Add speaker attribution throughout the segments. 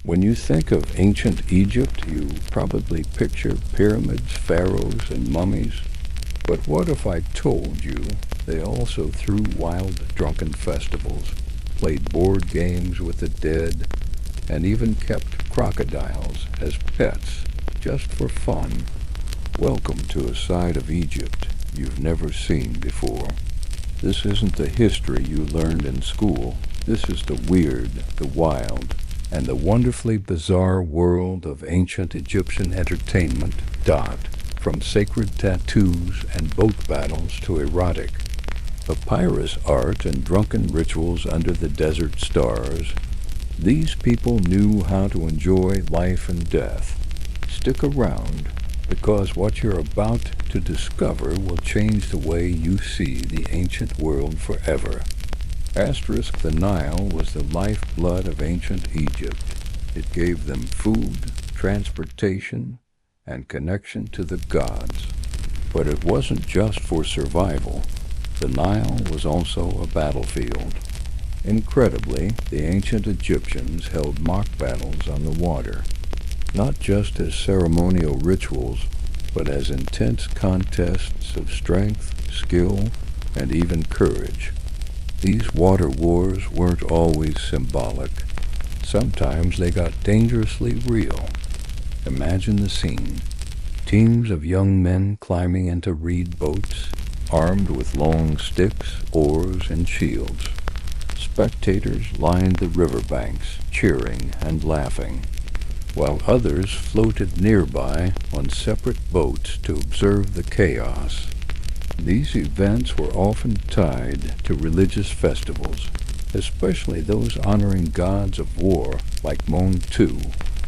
Speaker 1: When you think of ancient Egypt, you probably picture pyramids, pharaohs, and mummies. But what if I told you they also threw wild, drunken festivals, played board games with the dead, and even kept crocodiles as pets, just for fun? Welcome to a side of Egypt you've never seen before. This isn't the history you learned in school. This is the weird, the wild, and the wonderfully bizarre world of ancient Egyptian entertainment. From sacred tattoos and boat battles to erotic, papyrus art and drunken rituals under the desert stars, these people knew how to enjoy life and death. Stick around, because what you're about to discover will change the way you see the ancient world forever. The Nile was the lifeblood of ancient Egypt. It gave them food, transportation, and connection to the gods. But it wasn't just for survival. The Nile was also a battlefield. Incredibly, the ancient Egyptians held mock battles on the water, not just as ceremonial rituals, but as intense contests of strength, skill, and even courage. These water wars weren't always symbolic. Sometimes they got dangerously real. Imagine the scene. Teams of young men climbing into reed boats, armed with long sticks, oars, and shields. Spectators lined the riverbanks, cheering and laughing, while others floated nearby on separate boats to observe the chaos. These events were often tied to religious festivals, especially those honoring gods of war like Mon-Tu,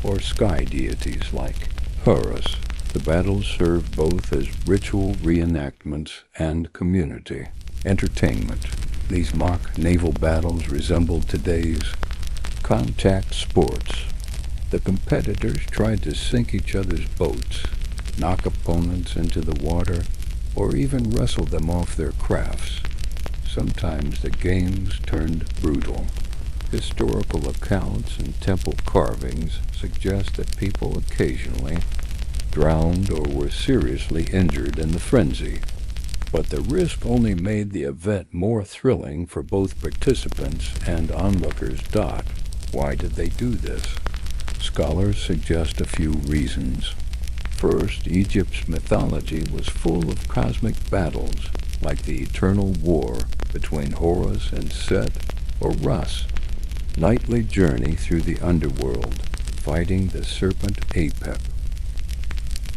Speaker 1: or sky deities like Horus. The battles served both as ritual reenactments and community entertainment. These mock naval battles resembled today's contact sports. The competitors tried to sink each other's boats, knock opponents into the water, or even wrestle them off their crafts. Sometimes the games turned brutal. Historical accounts and temple carvings suggest that people occasionally drowned or were seriously injured in the frenzy. But the risk only made the event more thrilling for both participants and onlookers. Why did they do this? Scholars suggest a few reasons. First, Egypt's mythology was full of cosmic battles, like the eternal war between Horus and Set, or Rus, nightly journey through the underworld, fighting the serpent Apep.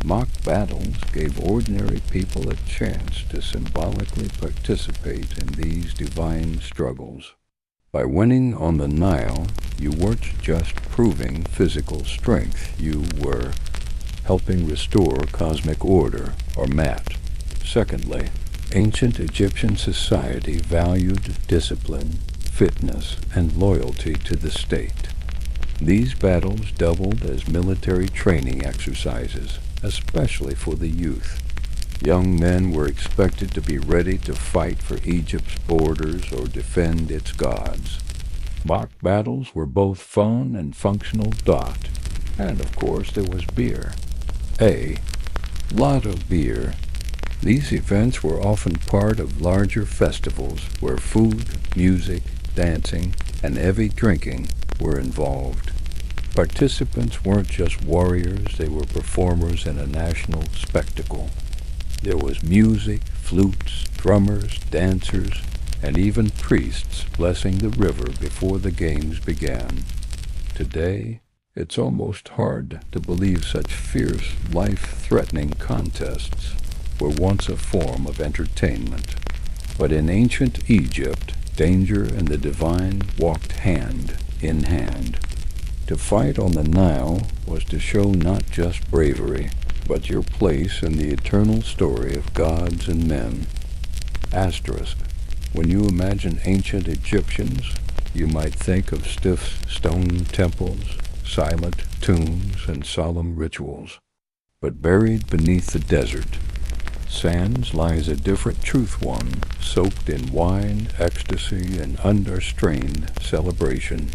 Speaker 1: Mock battles gave ordinary people a chance to symbolically participate in these divine struggles. By winning on the Nile, you weren't just proving physical strength, you were helping restore cosmic order, or Mat. Secondly, ancient Egyptian society valued discipline, fitness, and loyalty to the state. These battles doubled as military training exercises, especially for the youth. Young men were expected to be ready to fight for Egypt's borders or defend its gods. Mock battles were both fun and functional. And of course there was beer. A lot of beer. These events were often part of larger festivals where food, music, dancing, and heavy drinking were involved. Participants weren't just warriors, they were performers in a national spectacle. There was music, flutes, drummers, dancers, and even priests blessing the river before the games began. Today, it's almost hard to believe such fierce, life-threatening contests were once a form of entertainment. But in ancient Egypt, danger and the divine walked hand in hand. To fight on the Nile was to show not just bravery, but your place in the eternal story of gods and men. When you imagine ancient Egyptians, you might think of stiff stone temples, silent tombs, and solemn rituals. But buried beneath the desert sands lies a different truth, one soaked in wine, ecstasy, and unrestrained celebration.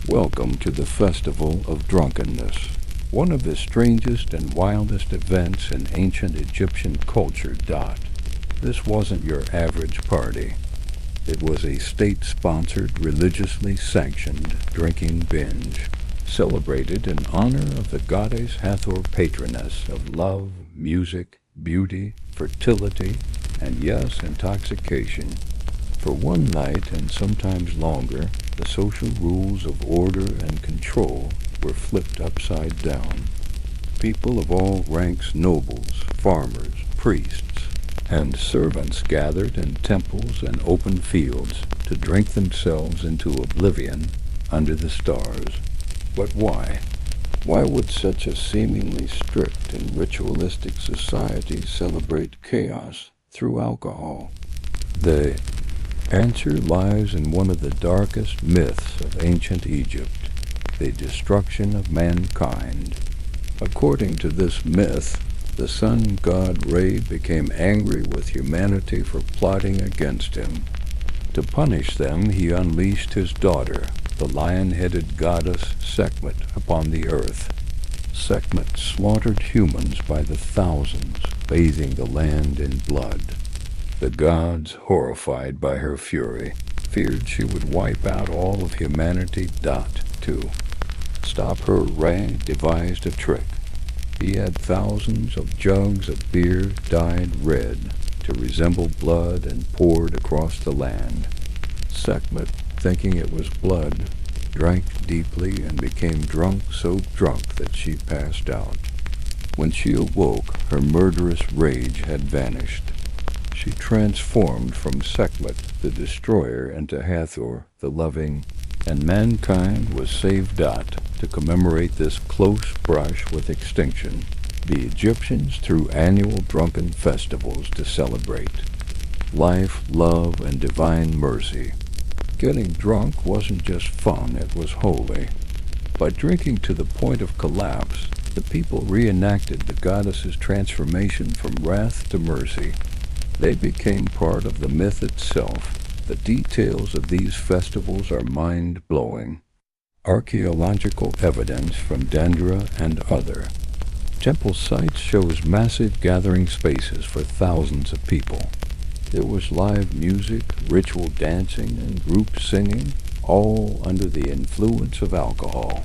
Speaker 1: Welcome to the Festival of Drunkenness, one of the strangest and wildest events in ancient Egyptian culture. This wasn't your average party. It was a state-sponsored, religiously sanctioned drinking binge, celebrated in honor of the goddess Hathor, patroness of love, music, beauty, fertility, and yes, intoxication. For one night and sometimes longer, the social rules of order and control were flipped upside down. People of all ranks, nobles, farmers, priests, and servants gathered in temples and open fields to drink themselves into oblivion under the stars. But why? Why would such a seemingly strict and ritualistic society celebrate chaos through alcohol? The answer lies in one of the darkest myths of ancient Egypt, the destruction of mankind. According to this myth, the sun god Re became angry with humanity for plotting against him. To punish them, he unleashed his daughter, the lion-headed goddess Sekhmet, upon the earth. Sekhmet slaughtered humans by the thousands, bathing the land in blood. The gods, horrified by her fury, feared she would wipe out all of humanity. To stop her, Re devised a trick. He had thousands of jugs of beer dyed red to resemble blood and poured across the land. Sekhmet, thinking it was blood, drank deeply and became drunk, so drunk that she passed out. When she awoke, her murderous rage had vanished. She transformed from Sekhmet, the destroyer, into Hathor, the loving, and mankind was saved. To commemorate this close brush with extinction, the Egyptians threw annual drunken festivals to celebrate life, love, and divine mercy. Getting drunk wasn't just fun, it was holy. By drinking to the point of collapse, the people reenacted the goddess's transformation from wrath to mercy. They became part of the myth itself. The details of these festivals are mind-blowing. Archaeological evidence from Dendra and other temple sites shows massive gathering spaces for thousands of people. There was live music, ritual dancing, and group singing, all under the influence of alcohol.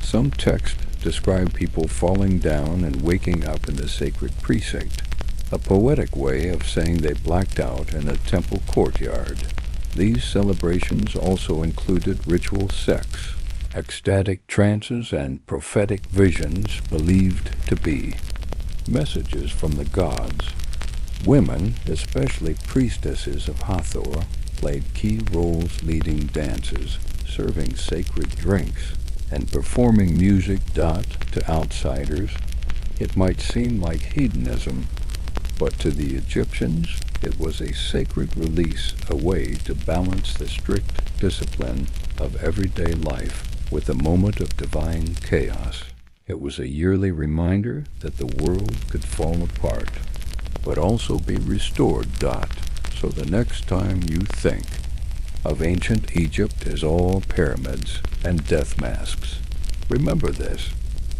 Speaker 1: Some texts describe people falling down and waking up in the sacred precinct, a poetic way of saying they blacked out in a temple courtyard. These celebrations also included ritual sex, ecstatic trances, and prophetic visions believed to be messages from the gods. Women, especially priestesses of Hathor, played key roles leading dances, serving sacred drinks, and performing music. To outsiders, it might seem like hedonism, but to the Egyptians, it was a sacred release, a way to balance the strict discipline of everyday life with a moment of divine chaos. It was a yearly reminder that the world could fall apart, but also be restored. So the next time you think of ancient Egypt as all pyramids and death masks, remember this.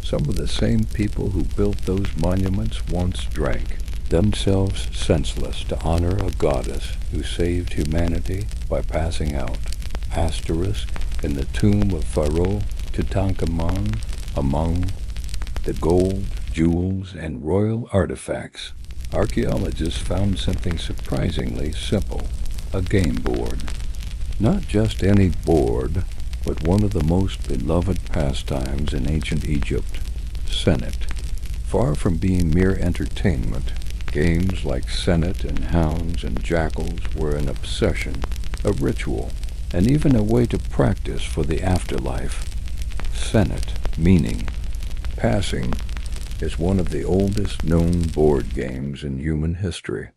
Speaker 1: Some of the same people who built those monuments once drank themselves senseless to honor a goddess who saved humanity by passing out. Asterisk, in the tomb of Pharaoh Tutankhamun, among the gold, jewels, and royal artifacts, archaeologists found something surprisingly simple, a game board. Not just any board, but one of the most beloved pastimes in ancient Egypt, senet. Far from being mere entertainment, games like senet and hounds and jackals were an obsession, a ritual, and even a way to practice for the afterlife. Senet, meaning passing, is one of the oldest known board games in human history.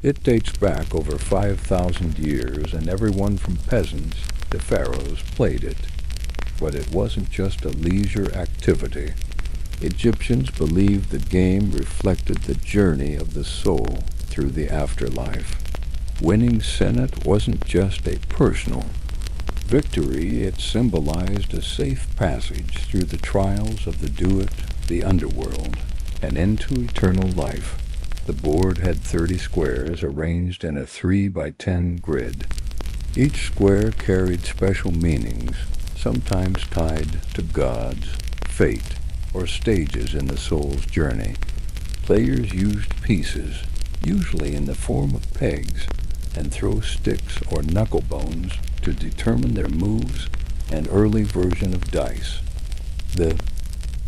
Speaker 1: It dates back over 5,000 years, and everyone from peasants to pharaohs played it. But it wasn't just a leisure activity. Egyptians believed the game reflected the journey of the soul through the afterlife. Winning senet wasn't just a personal Victory, it symbolized a safe passage through the trials of the Duat, the underworld, and into eternal life. The board had 30 squares arranged in a 3 by 10 grid. Each square carried special meanings, sometimes tied to gods, fate, or stages in the soul's journey. Players used pieces, usually in the form of pegs, and throw sticks or knuckle bones to determine their moves, an early version of dice. The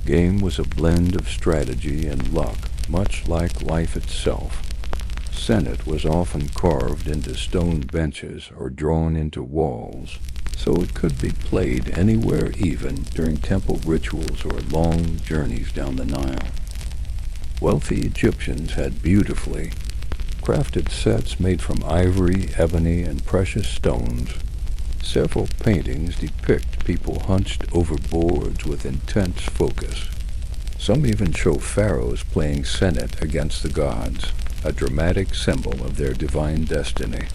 Speaker 1: game was a blend of strategy and luck, much like life itself. Senet was often carved into stone benches or drawn into walls, so it could be played anywhere, even during temple rituals or long journeys down the Nile. Wealthy Egyptians had beautifully crafted sets made from ivory, ebony, and precious stones. Several paintings depict people hunched over boards with intense focus. Some even show pharaohs playing senet against the gods, a dramatic symbol of their divine destiny.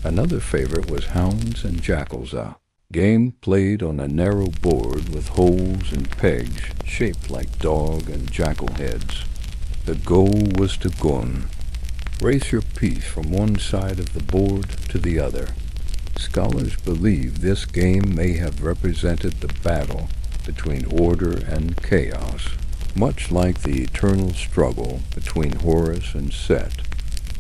Speaker 1: Another favorite was hounds and jackals, a game played on a narrow board with holes and pegs shaped like dog and jackal heads. The goal was to gun. Race your piece from one side of the board to the other. Scholars believe this game may have represented the battle between order and chaos, much like the eternal struggle between Horus and Set.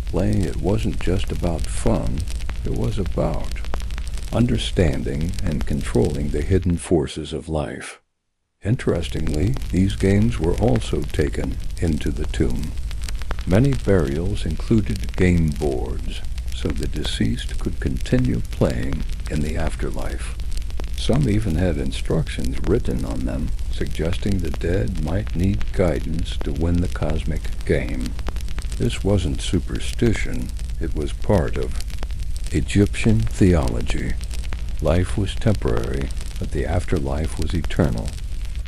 Speaker 1: Playing it wasn't just about fun, it was about understanding and controlling the hidden forces of life. Interestingly, these games were also taken into the tomb. Many burials included game boards, so the deceased could continue playing in the afterlife. Some even had instructions written on them, suggesting the dead might need guidance to win the cosmic game. This wasn't superstition, it was part of Egyptian theology. Life was temporary, but the afterlife was eternal.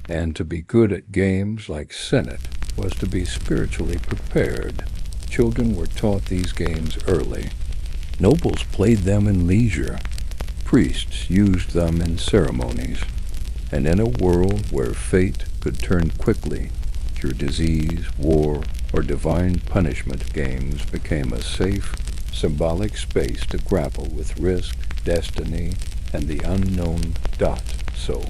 Speaker 1: And to be good at games like Senet was to be spiritually prepared. Children were taught these games early. Nobles played them in leisure. Priests used them in ceremonies. And in a world where fate could turn quickly through disease, war, or divine punishment, games became a safe, symbolic space to grapple with risk, destiny, and the unknown. So,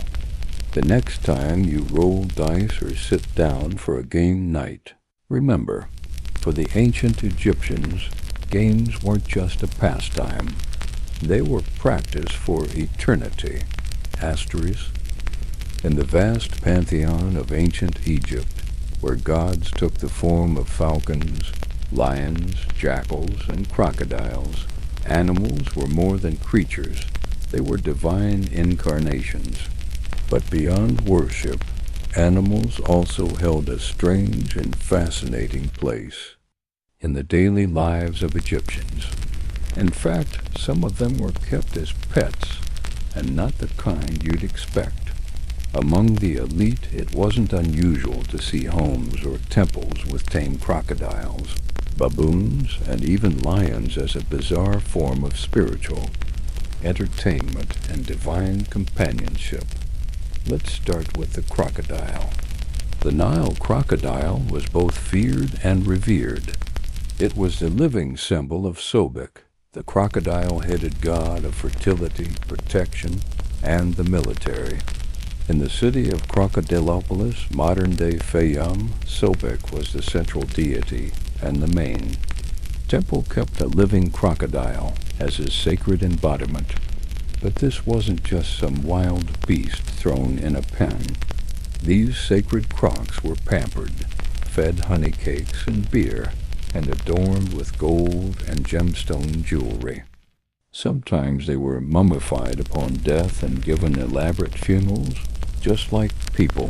Speaker 1: the next time you roll dice or sit down for a game night, remember, for the ancient Egyptians, games weren't just a pastime. They were practice for eternity. Asterisk. In the vast pantheon of ancient Egypt, where gods took the form of falcons, lions, jackals, and crocodiles, animals were more than creatures. They were divine incarnations. But beyond worship, animals also held a strange and fascinating place in the daily lives of Egyptians. In fact, some of them were kept as pets, and not the kind you'd expect. Among the elite, it wasn't unusual to see homes or temples with tame crocodiles, baboons, and even lions as a bizarre form of spiritual entertainment and divine companionship. Let's start with the crocodile. The Nile crocodile was both feared and revered. It was the living symbol of Sobek, the crocodile-headed god of fertility, protection, and the military. In the city of Crocodilopolis, modern-day Fayum, Sobek was the central deity and the main. Temple kept a living crocodile as his sacred embodiment. But this wasn't just some wild beast thrown in a pen. These sacred crocs were pampered, fed honey cakes and beer, and adorned with gold and gemstone jewelry. Sometimes they were mummified upon death and given elaborate funerals, just like people.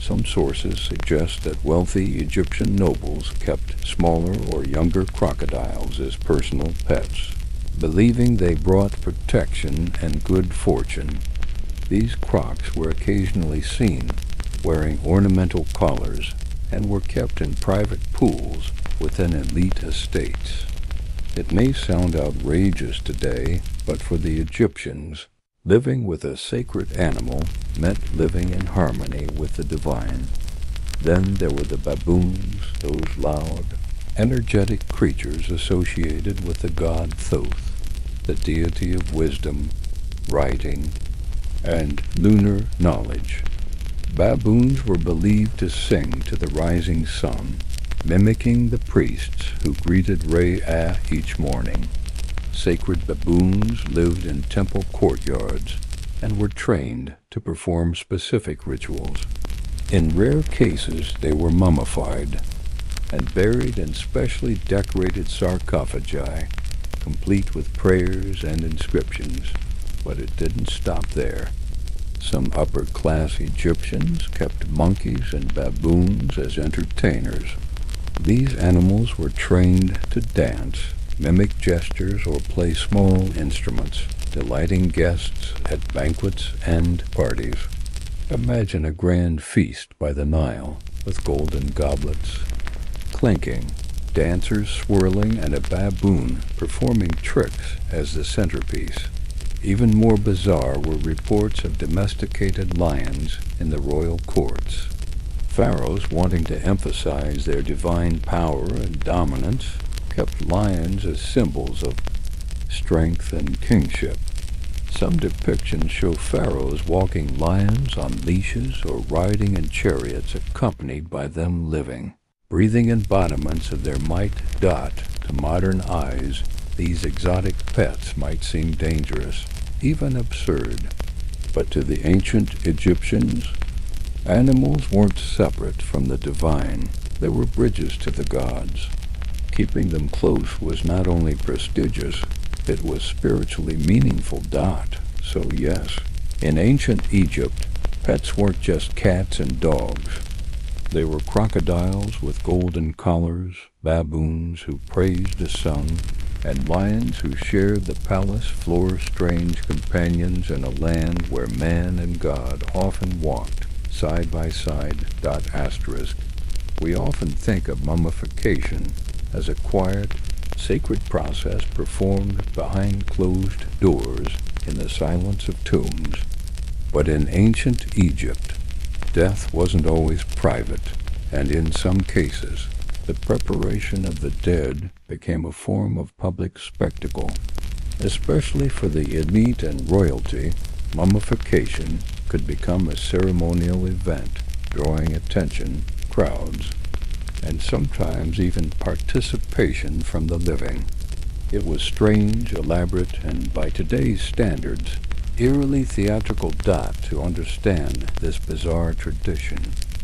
Speaker 1: Some sources suggest that wealthy Egyptian nobles kept smaller or younger crocodiles as personal pets, believing they brought protection and good fortune. These crocs were occasionally seen wearing ornamental collars and were kept in private pools within elite estates. It may sound outrageous today, but for the Egyptians, Living with a sacred animal meant living in harmony with the divine. Then there were the baboons, those loud, energetic creatures associated with the god Thoth, the deity of wisdom, writing, and lunar knowledge. Baboons were believed to sing to the rising sun, mimicking the priests who greeted Re-ah each morning. Sacred baboons lived in temple courtyards and were trained to perform specific rituals. In rare cases, they were mummified and buried in specially decorated sarcophagi, complete with prayers and inscriptions. But it didn't stop there. Some upper-class Egyptians kept monkeys and baboons as entertainers. These animals were trained to dance, mimic gestures, or play small instruments, delighting guests at banquets and parties. Imagine a grand feast by the Nile, with golden goblets clinking, dancers swirling, and a baboon performing tricks as the centerpiece. Even more bizarre were reports of domesticated lions in the royal courts. Pharaohs, wanting to emphasize their divine power and dominance, kept lions as symbols of strength and kingship. Some depictions show pharaohs walking lions on leashes or riding in chariots accompanied by them living. Breathing embodiments of their might. To modern eyes, these exotic pets might seem dangerous, even absurd. But to the ancient Egyptians, animals weren't separate from the divine. They were bridges to the gods. Keeping them close was not only prestigious, it was spiritually meaningful. So yes, in ancient Egypt, pets weren't just cats and dogs. They were crocodiles with golden collars, baboons who praised the sun, and lions who shared the palace floor, strange companions in a land where man and God often walked side by side. We often think of mummification as a quiet, sacred process performed behind closed doors in the silence of tombs. But in ancient Egypt, death wasn't always private, and in some cases, the preparation of the dead became a form of public spectacle. Especially for the elite and royalty, mummification could become a ceremonial event, drawing attention, crowds, and sometimes even participation from the living. It was strange, elaborate, and by today's standards, eerily theatrical. To understand this bizarre tradition,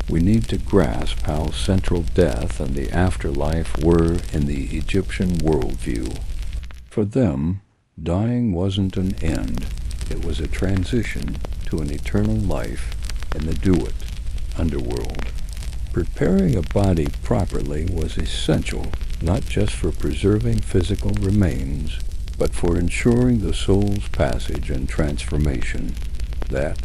Speaker 1: we need to grasp how central death and the afterlife were in the Egyptian worldview. For them, dying wasn't an end. It was a transition to an eternal life in the Duat underworld. Preparing a body properly was essential, not just for preserving physical remains, but for ensuring the soul's passage and transformation. That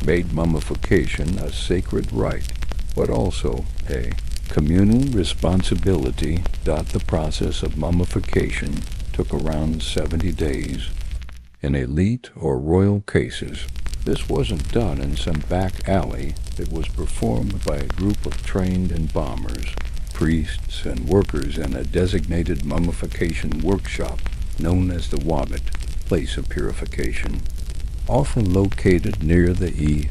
Speaker 1: made mummification a sacred rite, but also a communal responsibility. The process of mummification took around 70 days. In elite or royal cases, this wasn't done in some back alley. It was performed by a group of trained embalmers, priests, and workers in a designated mummification workshop known as the Wabbit, place of purification. Often located near the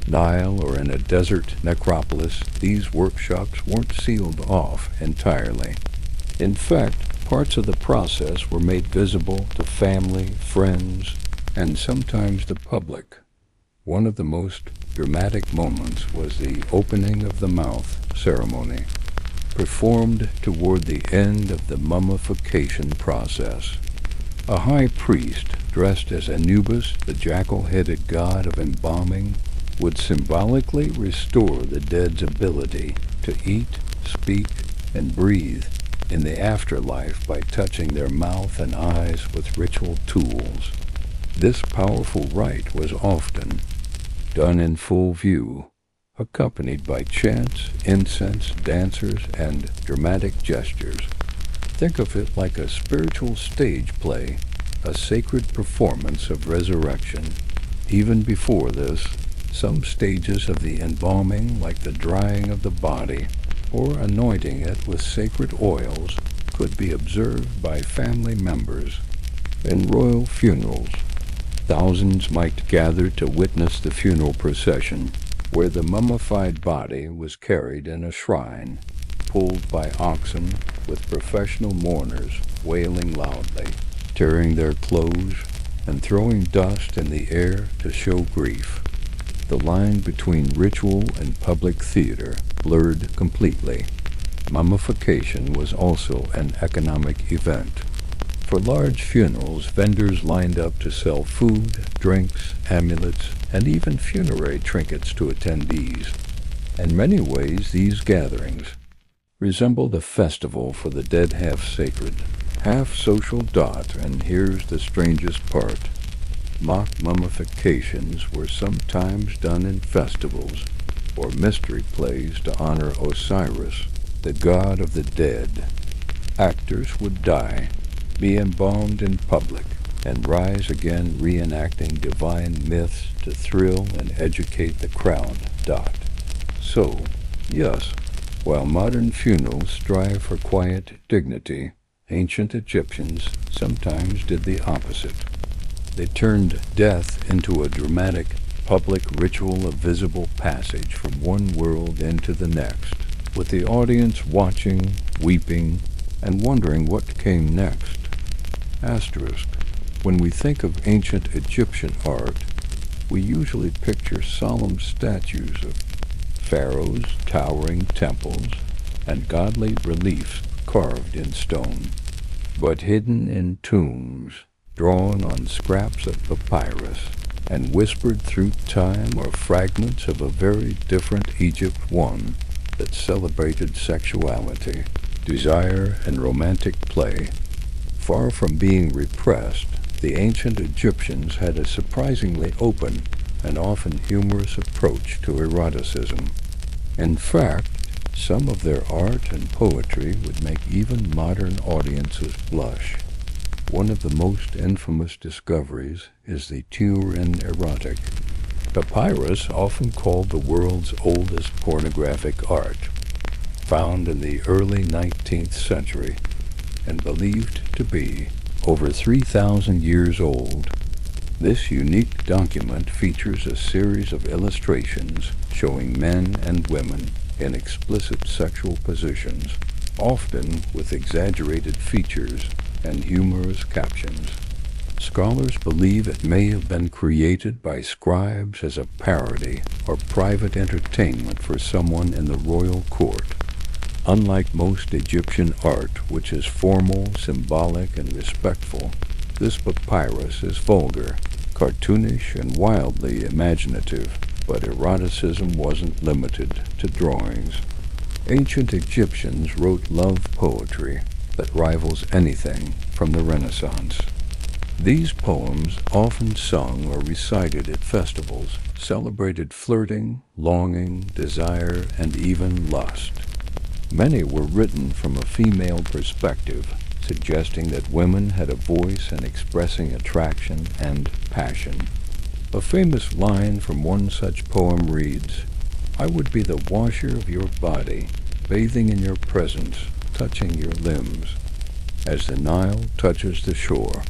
Speaker 1: Nile or in a desert necropolis, these workshops weren't sealed off entirely. In fact, parts of the process were made visible to family, friends, and sometimes the public. One of the most dramatic moments was the opening of the mouth ceremony, performed toward the end of the mummification process. A high priest, dressed as Anubis, the jackal-headed god of embalming, would symbolically restore the dead's ability to eat, speak, and breathe in the afterlife by touching their mouth and eyes with ritual tools. This powerful rite was often done in full view, accompanied by chants, incense, dancers, and dramatic gestures. Think of it like a spiritual stage play, a sacred performance of resurrection. Even before this, some stages of the embalming, like the drying of the body or anointing it with sacred oils, could be observed by family members. In royal funerals, thousands might gather to witness the funeral procession, where the mummified body was carried in a shrine, pulled by oxen with professional mourners wailing loudly, tearing their clothes, and throwing dust in the air to show grief. The line between ritual and public theater blurred completely. Mummification was also an economic event. For large funerals, vendors lined up to sell food, drinks, amulets, and even funerary trinkets to attendees. In many ways, these gatherings resembled a festival for the dead half-sacred, half-social dot, and here's the strangest part. Mock mummifications were sometimes done in festivals or mystery plays to honor Osiris, the god of the dead. Actors would die, be embalmed in public, and rise again reenacting divine myths to thrill and educate the crowd. So, yes, while modern funerals strive for quiet dignity, ancient Egyptians sometimes did the opposite. They turned death into a dramatic, public ritual of visible passage from one world into the next, with the audience watching, weeping, and wondering what came next. Asterisk. When we think of ancient Egyptian art, we usually picture solemn statues of pharaohs, towering temples, and godly reliefs carved in stone. But hidden in tombs, drawn on scraps of papyrus, and whispered through time are fragments of a very different Egypt, one that celebrated sexuality, desire, and romantic play. Far from being repressed, the ancient Egyptians had a surprisingly open and often humorous approach to eroticism. In fact, some of their art and poetry would make even modern audiences blush. One of the most infamous discoveries is the Turin Erotic. Papyrus, often called the world's oldest pornographic art, found in the early 19th century and believed to be over 3,000 years old. This unique document features a series of illustrations showing men and women in explicit sexual positions, often with exaggerated features and humorous captions. Scholars believe it may have been created by scribes as a parody or private entertainment for someone in the royal court. Unlike most Egyptian art, which is formal, symbolic, and respectful, this papyrus is vulgar, cartoonish, and wildly imaginative, but eroticism wasn't limited to drawings. Ancient Egyptians wrote love poetry that rivals anything from the Renaissance. These poems, often sung or recited at festivals, celebrated flirting, longing, desire, and even lust. Many were written from a female perspective, suggesting that women had a voice in expressing attraction and passion. A famous line from one such poem reads, "I would be the washer of your body, bathing in your presence, touching your limbs, as the Nile touches the shore."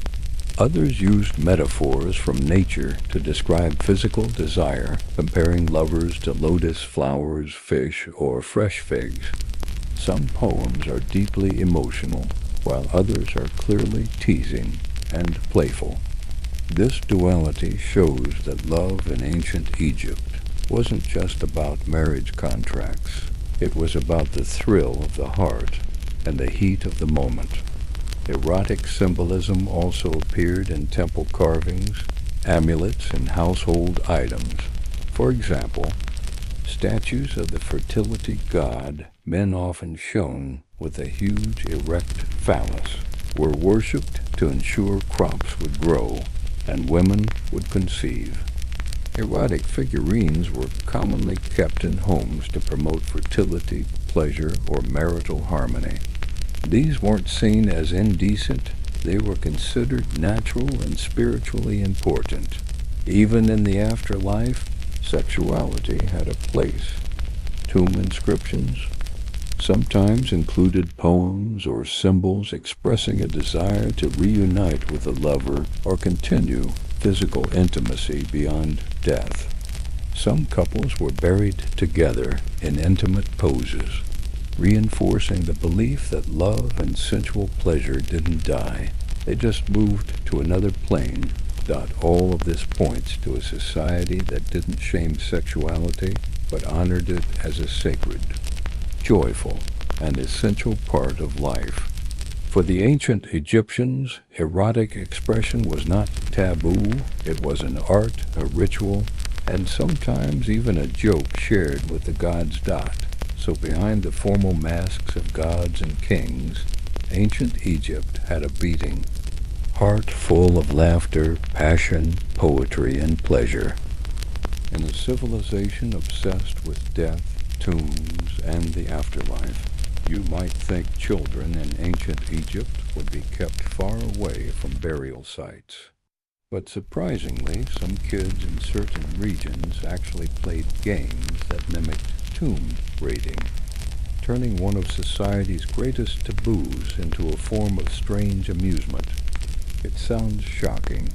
Speaker 1: Others used metaphors from nature to describe physical desire, comparing lovers to lotus flowers, fish, or fresh figs. Some poems are deeply emotional, while others are clearly teasing and playful. This duality shows that love in ancient Egypt wasn't just about marriage contracts. It was about the thrill of the heart and the heat of the moment. Erotic symbolism also appeared in temple carvings, amulets, and household items. For example, statues of the fertility god, men often shown with a huge erect phallus, were worshipped to ensure crops would grow and women would conceive. Erotic figurines were commonly kept in homes to promote fertility, pleasure, or marital harmony. These weren't seen as indecent, They were considered natural and spiritually important. Even in the afterlife, sexuality had a place. Tomb inscriptions sometimes included poems or symbols expressing a desire to reunite with a lover or continue physical intimacy beyond death. Some couples were buried together in intimate poses, reinforcing the belief that love and sensual pleasure didn't die. They just moved to another plane. All of this points to a society that didn't shame sexuality, but honored it as a sacred, joyful, and essential part of life. For the ancient Egyptians, erotic expression was not taboo. It was an art, a ritual, and sometimes even a joke shared with the gods. So behind the formal masks of gods and kings, ancient Egypt had a beating heart full of laughter, passion, poetry, and pleasure. In a civilization obsessed with death, tombs, and the afterlife, you might think children in ancient Egypt would be kept far away from burial sites. But surprisingly, some kids in certain regions actually played games that mimicked tomb raiding, turning one of society's greatest taboos into a form of strange amusement. It sounds shocking,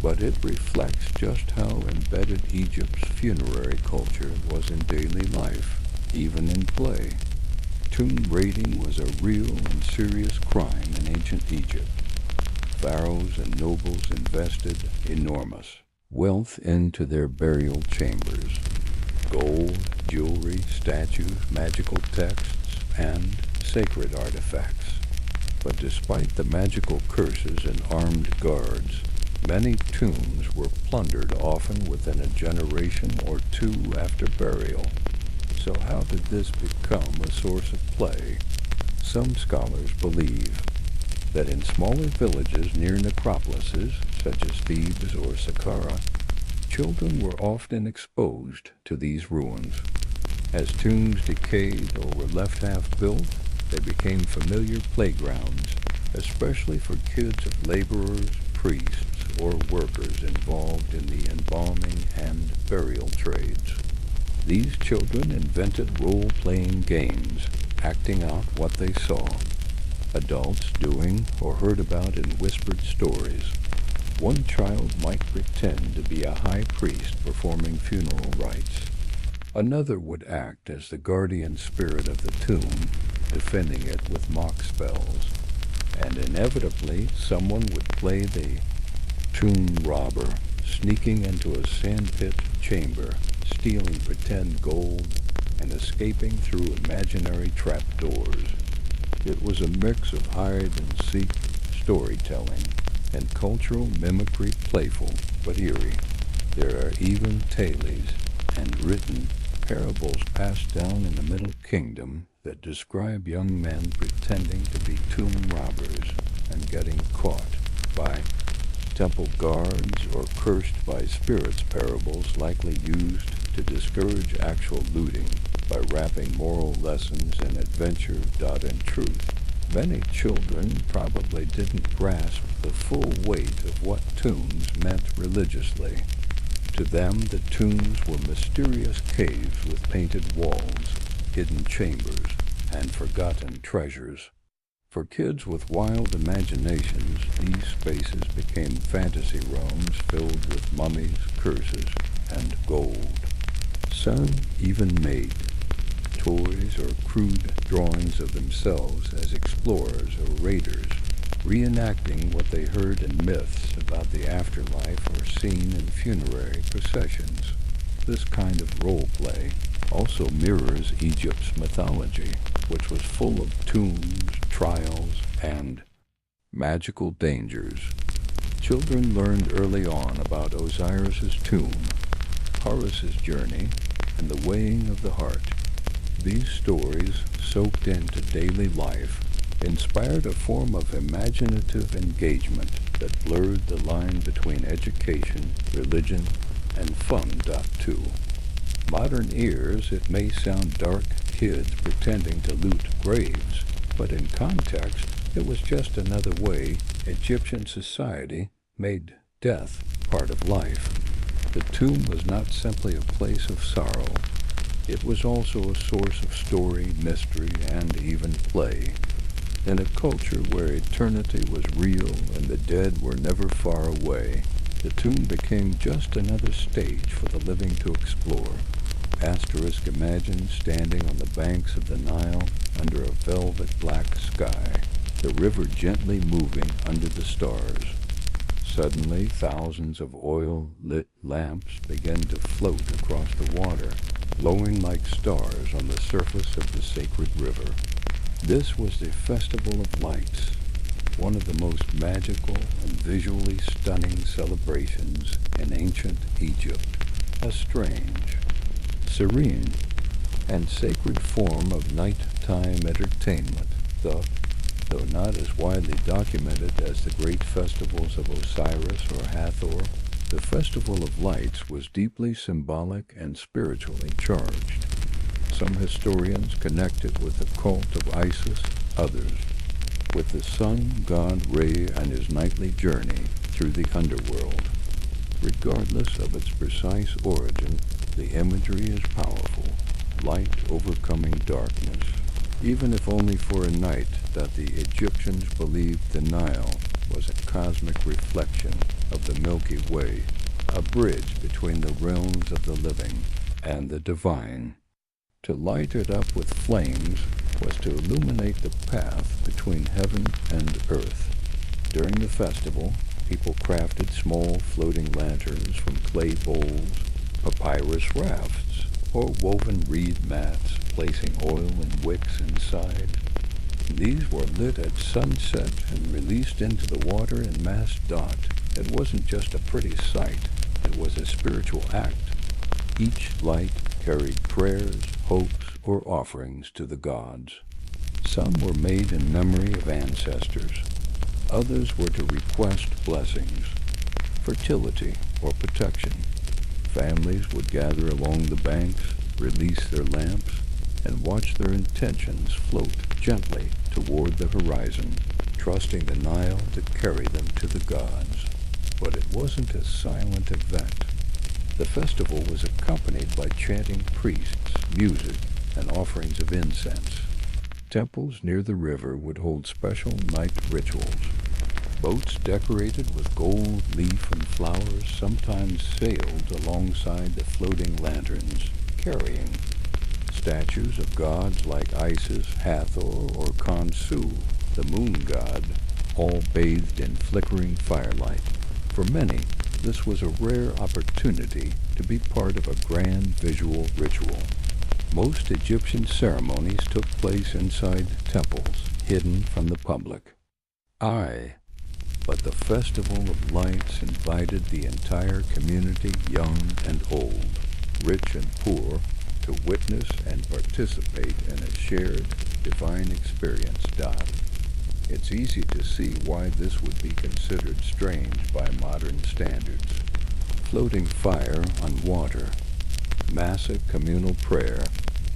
Speaker 1: but it reflects just how embedded Egypt's funerary culture was in daily life, even in play. Tomb raiding was a real and serious crime in ancient Egypt. Pharaohs and nobles invested enormous wealth into their burial chambers. Gold, jewelry, statues, magical texts, and sacred artifacts. But despite the magical curses and armed guards, many tombs were plundered often within a generation or two after burial. So how did this become a source of play? Some scholars believe that in smaller villages near necropolises, such as Thebes or Saqqara, children were often exposed to these ruins. As tombs decayed or were left half-built, they became familiar playgrounds, especially for kids of laborers, priests, or workers involved in the embalming and burial trades. These children invented role-playing games, acting out what they saw, adults doing or heard about in whispered stories. One child might pretend to be a high priest performing funeral rites. Another would act as the guardian spirit of the tomb, defending it with mock spells. And inevitably, someone would play the tomb robber, sneaking into a sandpit chamber, stealing pretend gold, and escaping through imaginary trapdoors. It was a mix of hide-and-seek storytelling and cultural mimicry, playful but eerie. There are even tales and written parables passed down in the Middle Kingdom that describe young men pretending to be tomb robbers and getting caught by temple guards or cursed by spirits. Parables likely used to discourage actual looting by wrapping moral lessons in adventure and truth. Many children probably didn't grasp the full weight of what tombs meant religiously. To them, the tombs were mysterious caves with painted walls, hidden chambers, and forgotten treasures. For kids with wild imaginations, these spaces became fantasy realms filled with mummies, curses, and gold. Some even made toys or crude drawings of themselves as explorers or raiders, reenacting what they heard in myths about the afterlife or seen in funerary processions. This kind of role play also mirrors Egypt's mythology, which was full of tombs, trials, and magical dangers. Children learned early on about Osiris's tomb, Horus's journey, and the weighing of the heart. These stories, soaked into daily life, inspired a form of imaginative engagement that blurred the line between education, religion, and fun. To modern ears, it may sound dark kids pretending to loot graves, but in context, it was just another way Egyptian society made death part of life. The tomb was not simply a place of sorrow. It was also a source of story, mystery, and even play. In a culture where eternity was real and the dead were never far away, the tomb became just another stage for the living to explore. Asterisk imagine standing on the banks of the Nile under a velvet black sky, the river gently moving under the stars. Suddenly, thousands of oil-lit lamps began to float across the water, glowing like stars on the surface of the sacred river. This was the Festival of Lights, one of the most magical and visually stunning celebrations in ancient Egypt. A strange, serene, and sacred form of nighttime entertainment, though not as widely documented as the great festivals of Osiris or Hathor. The Festival of Lights was deeply symbolic and spiritually charged. Some historians connect it with the cult of Isis, others with the sun god Re and his nightly journey through the underworld. Regardless of its precise origin, the imagery is powerful, light overcoming darkness, even if only for a night. That the Egyptians believed the Nile was a cosmic reflection of the Milky Way, a bridge between the realms of the living and the divine. To light it up with flames was to illuminate the path between heaven and earth. During the festival, people crafted small floating lanterns from clay bowls, papyrus rafts, or woven reed mats, placing oil and wicks inside. These were lit at sunset and released into the water in mass dot. It wasn't just a pretty sight, it was a spiritual act. Each light carried prayers, hopes, or offerings to the gods. Some were made in memory of ancestors. Others were to request blessings, fertility, or protection. Families would gather along the banks, release their lamps, and watch their intentions float gently toward the horizon, trusting the Nile to carry them to the gods. But it wasn't a silent event. The festival was accompanied by chanting priests, music, and offerings of incense. Temples near the river would hold special night rituals. Boats decorated with gold, leaf, and flowers sometimes sailed alongside the floating lanterns, carrying statues of gods like Isis, Hathor, or Khonsu, the moon god, all bathed in flickering firelight. For many, this was a rare opportunity to be part of a grand visual ritual. Most Egyptian ceremonies took place inside temples, hidden from the public. But the Festival of Lights invited the entire community, young and old, rich and poor, to witness and participate in a shared divine experience. It's easy to see why this would be considered strange by modern standards. Floating fire on water, massive communal prayer,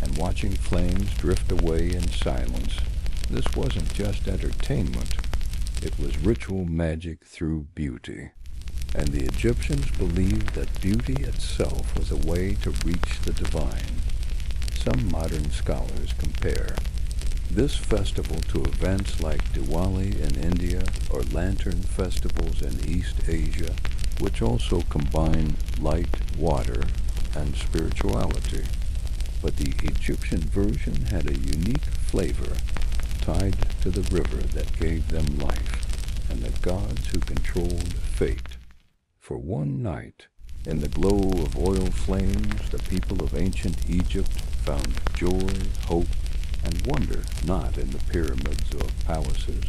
Speaker 1: and watching flames drift away in silence. This wasn't just entertainment. It was ritual magic through beauty. And the Egyptians believed that beauty itself was a way to reach the divine. Some modern scholars compare this festival to events like Diwali in India or lantern festivals in East Asia, which also combine light, water, and spirituality. But the Egyptian version had a unique flavor tied to the river that gave them life and the gods who controlled fate. For one night, in the glow of oil flames, the people of ancient Egypt found joy, hope, and wonder not in the pyramids or palaces,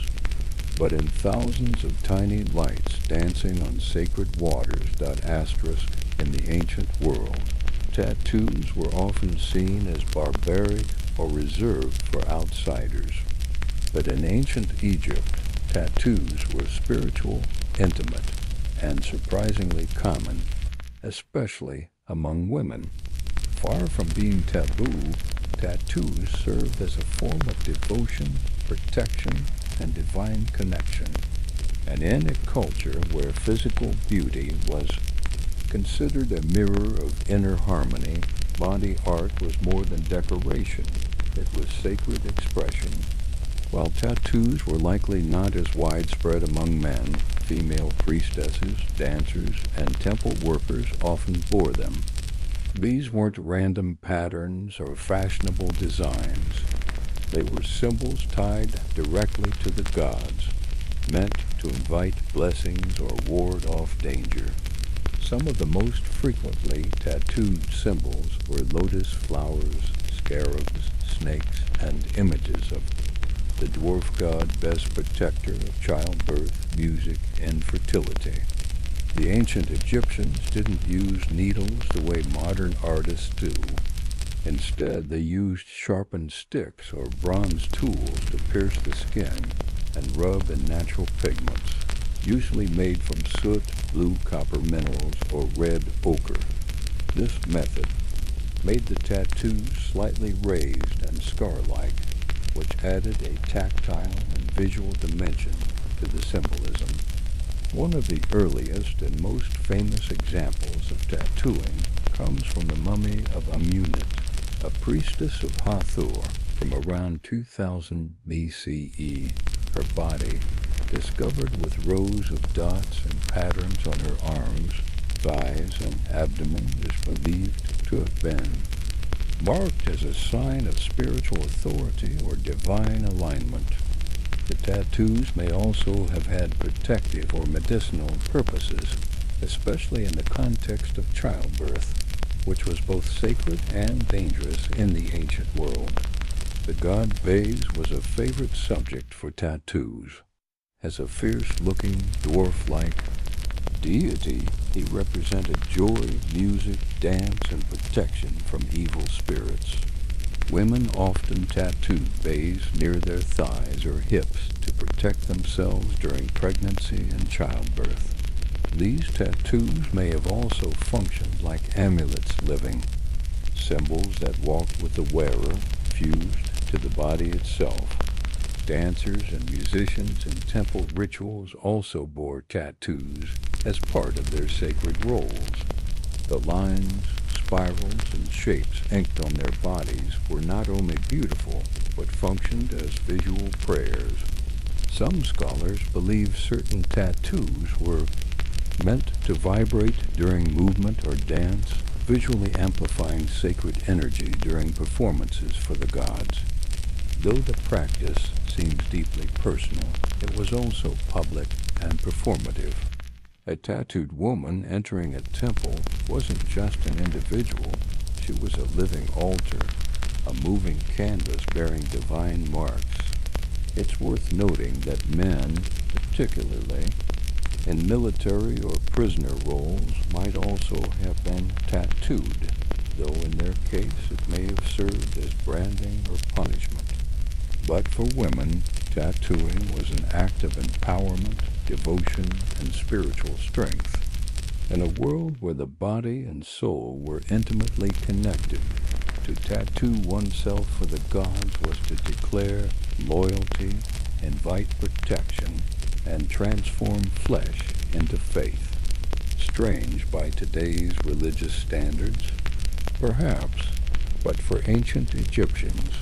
Speaker 1: but in thousands of tiny lights dancing on sacred waters. Asterisk, in the ancient world, tattoos were often seen as barbaric or reserved for outsiders. But in ancient Egypt, tattoos were spiritual, intimate, and surprisingly common, especially among women. Far from being taboo, tattoos served as a form of devotion, protection, and divine connection. And in a culture where physical beauty was considered a mirror of inner harmony, body art was more than decoration. It was sacred expression. While tattoos were likely not as widespread among men, female priestesses, dancers, and temple workers often bore them. These weren't random patterns or fashionable designs. They were symbols tied directly to the gods, meant to invite blessings or ward off danger. Some of the most frequently tattooed symbols were lotus flowers, scarabs, snakes, and images of the dwarf god, best protector of childbirth, music, and fertility. The ancient Egyptians didn't use needles the way modern artists do. Instead, they used sharpened sticks or bronze tools to pierce the skin and rub in natural pigments, usually made from soot, blue copper minerals, or red ochre. This method made the tattoos slightly raised and scar-like, which added a tactile and visual dimension to the symbolism. One of the earliest and most famous examples of tattooing comes from the mummy of Amunet, a priestess of Hathor from around 2000 BCE. Her body, discovered with rows of dots and patterns on her arms, thighs, and abdomen, is believed to have been marked as a sign of spiritual authority or divine alignment. The tattoos may also have had protective or medicinal purposes, especially in the context of childbirth, which was both sacred and dangerous in the ancient world. The god Bes was a favorite subject for tattoos. As a fierce-looking, dwarf-like deity, he represented joy, music, dance, and protection from evil spirits. Women often tattooed Bes near their thighs or hips to protect themselves during pregnancy and childbirth. These tattoos may have also functioned like amulets living, symbols that walked with the wearer, fused to the body itself. Dancers and musicians in temple rituals also bore tattoos as part of their sacred roles. The lines, spirals, and shapes inked on their bodies were not only beautiful, but functioned as visual prayers. Some scholars believe certain tattoos were meant to vibrate during movement or dance, visually amplifying sacred energy during performances for the gods. Though the practice seems deeply personal, it was also public and performative. A tattooed woman entering a temple wasn't just an individual, she was a living altar, a moving canvas bearing divine marks. It's worth noting that men, particularly in military or prisoner roles, might also have been tattooed, though in their case it may have served as branding or punishment. But for women, tattooing was an act of empowerment, devotion, and spiritual strength. In a world where the body and soul were intimately connected, to tattoo oneself for the gods was to declare loyalty, invite protection, and transform flesh into faith. Strange by today's religious standards, perhaps, but for ancient Egyptians,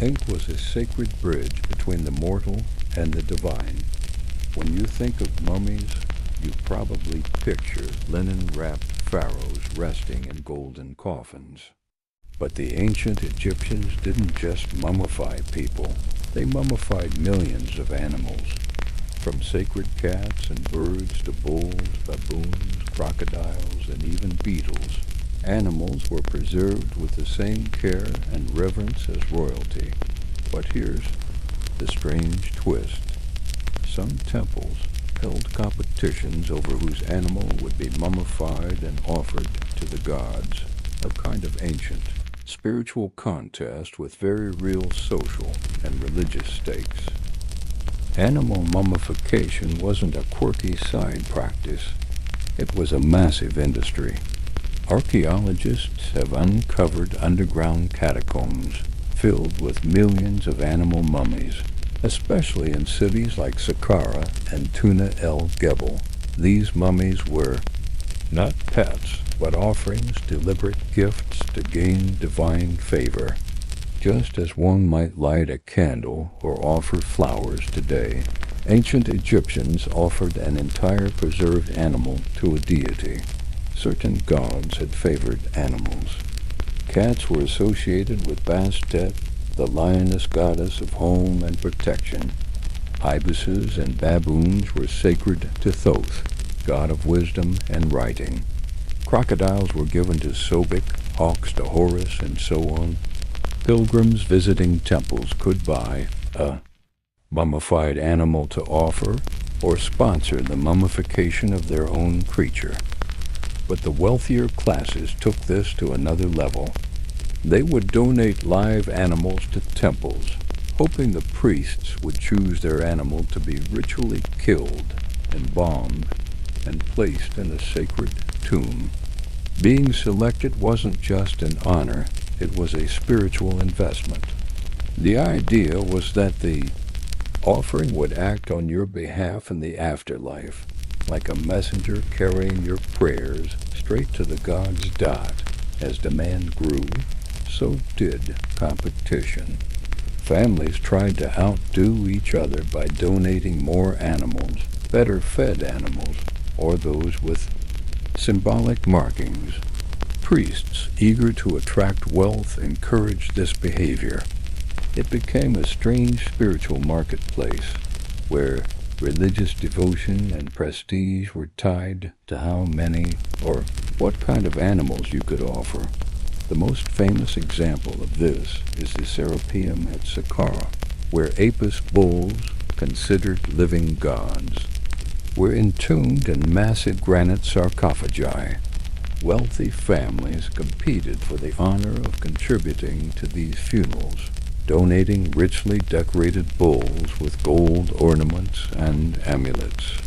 Speaker 1: ink was a sacred bridge between the mortal and the divine. When you think of mummies, you probably picture linen-wrapped pharaohs resting in golden coffins. But the ancient Egyptians didn't just mummify people, they mummified millions of animals. From sacred cats and birds to bulls, baboons, crocodiles, and even beetles, animals were preserved with the same care and reverence as royalty. But here's the strange twist. Some temples held competitions over whose animal would be mummified and offered to the gods, a kind of ancient spiritual contest with very real social and religious stakes. Animal mummification wasn't a quirky side practice. It was a massive industry. Archaeologists have uncovered underground catacombs filled with millions of animal mummies, especially in cities like Saqqara and Tuna el Gebel. These mummies were not pets, but offerings, deliberate gifts to gain divine favor. Just as one might light a candle or offer flowers today, ancient Egyptians offered an entire preserved animal to a deity. Certain gods had favored animals. Cats were associated with Bastet, the lioness goddess of home and protection. Ibises and baboons were sacred to Thoth, god of wisdom and writing. Crocodiles were given to Sobek, hawks to Horus, and so on. Pilgrims visiting temples could buy a mummified animal to offer or sponsor the mummification of their own creature. But the wealthier classes took this to another level. They would donate live animals to temples, hoping the priests would choose their animal to be ritually killed, embalmed, and placed in a sacred tomb. Being selected wasn't just an honor, it was a spiritual investment. The idea was that the offering would act on your behalf in the afterlife, like a messenger carrying your prayers straight to the god's dot. As demand grew, so did competition. Families tried to outdo each other by donating more animals, better fed animals, or those with symbolic markings. Priests, eager to attract wealth, encouraged this behavior. It became a strange spiritual marketplace where religious devotion and prestige were tied to how many or what kind of animals you could offer. The most famous example of this is the Perfume at Saqqara, where Apis bulls, considered living gods, were entombed in massive granite sarcophagi. Wealthy families competed for the honor of contributing to these funerals, donating richly decorated bulls with gold ornaments and amulets.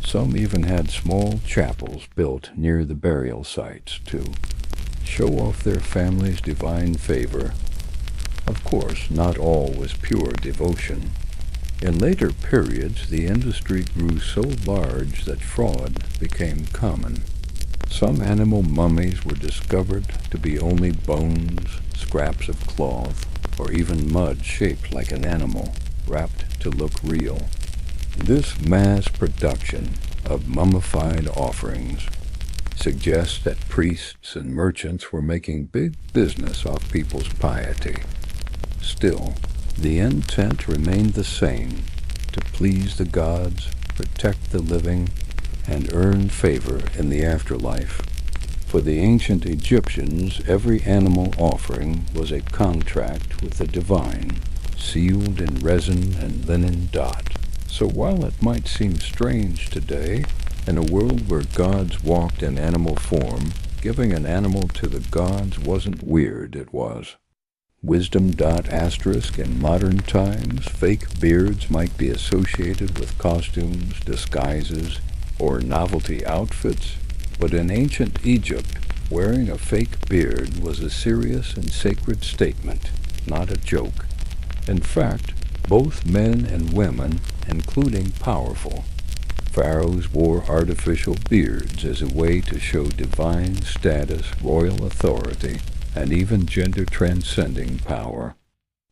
Speaker 1: Some even had small chapels built near the burial sites to show off their family's divine favor. Of course, not all was pure devotion. In later periods, the industry grew so large that fraud became common. Some animal mummies were discovered to be only bones, scraps of cloth, or even mud shaped like an animal, wrapped to look real. This mass production of mummified offerings suggests that priests and merchants were making big business off people's piety. Still, the intent remained the same: to please the gods, protect the living, and earn favor in the afterlife. For the ancient Egyptians, every animal offering was a contract with the divine, sealed in resin and linen dot. So while it might seem strange today, in a world where gods walked in animal form, giving an animal to the gods wasn't weird, it was. Wisdom dot asterisk in modern times, fake beards might be associated with costumes, disguises, or novelty outfits, but in ancient Egypt, wearing a fake beard was a serious and sacred statement, not a joke. In fact, both men and women, including powerful pharaohs, wore artificial beards as a way to show divine status, royal authority, and even gender-transcending power.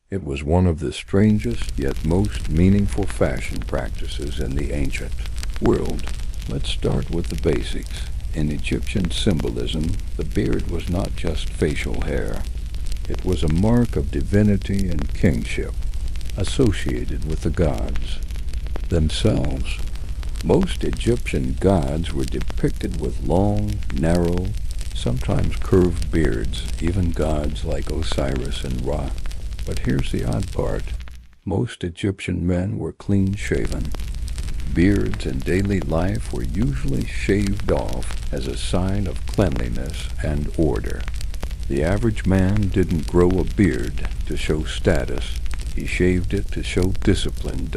Speaker 1: It was one of the strangest yet most meaningful fashion practices in the ancient world. Let's start with the basics. In Egyptian symbolism, the beard was not just facial hair. It was a mark of divinity and kingship, associated with the gods themselves. Most Egyptian gods were depicted with long, narrow, sometimes curved beards, even gods like Osiris and Ra. But here's the odd part. Most Egyptian men were clean-shaven. Beards in daily life were usually shaved off as a sign of cleanliness and order. The average man didn't grow a beard to show status. He shaved it to show discipline.